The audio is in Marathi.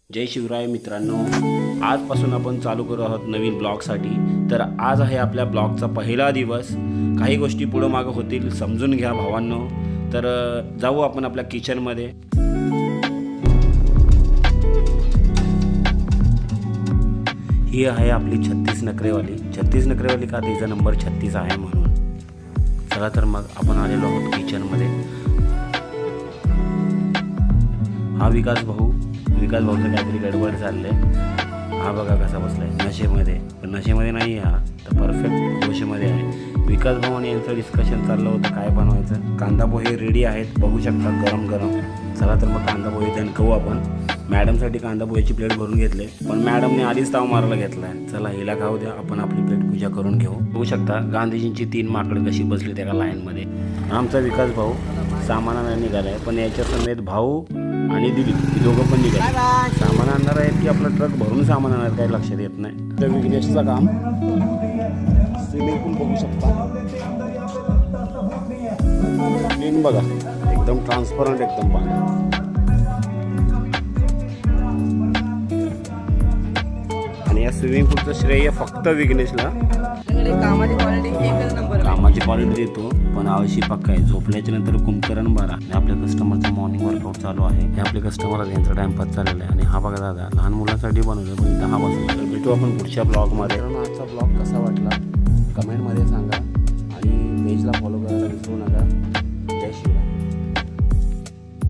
जय शिवराय मित्रांनो, आजपासून आपण चालू करू आहोत नवीन ब्लॉगसाठी. तर आज आहे आपल्या ब्लॉगचा पहिला दिवस. काही गोष्टी पुढं मागं होतील, समजून घ्या भावांनो. तर जाऊ आपण आपल्या किचनमध्ये. ही आहे आपली 36 नखरेवाली. 36 नखरेवाली का तिचा नंबर 36 आहे म्हणून. चला तर मग आपण आलेलो आहोत किचनमध्ये. हा विकास भाऊचं काहीतरी गडबड चाललंय. हा बघा कसा बसलाय नशेमध्ये, पण नशेमध्ये नाही हा तर परफेक्ट गोष्टीमध्ये आहे. विकास भाऊ आणि यांचं डिस्कशन चाललं होतं काय बनवायचं. कांदा पोहे रेडी आहेत, बघू शकता गरम गरम. चला तर मग कांदा पोहे त्यानं खाऊ आपण. मॅडमसाठी कांदा पोहेची प्लेट भरून घेतले, पण मॅडमने आधीच ताव मारायला घेतलाय. चला हिला खाऊ द्या, आपण आपली प्लेट पूजा करून घेऊ. बघू शकता गांधीजींची 3 माकडं कशी बसली त्या लाईनमध्ये. आमचा विकास भाऊ सामानाला निघालाय, पण याच्या समेत भाऊ आणि दिलीप ही दोघं पण निघाले. सामान आणणार आहेत की आपला ट्रक भरून सामान आणणार काही लक्षात येत नाही. तर विघ्नेशचं काम. स्विमिंग पूल बघू शकता, क्लीन बघा, एकदम ट्रान्सपरंट एकदम पाणी. आणि या स्विमिंग पूलचं श्रेय फक्त विघ्नेशला. कामाची क्वालिटी देतो, पण आळशी पक्का आहे. झोपल्याच्या नंतर कुंभकरण बारा. आपल्या कस्टमरचं मॉर्निंग वर्कआउट चालू आहे. हे आपले कस्टमर आहे, यांचा टाइमपास चाललेला आहे. आणि हा बघा दादा लहान मुलांसाठी बनवलं, पण इथं हा बसला. तर भेटू आपण पुढच्या ब्लॉगमध्ये. आजचा ब्लॉग कसा वाटला कमेंटमध्ये सांगा, आणि पेजला फॉलो करायला विसरू नका.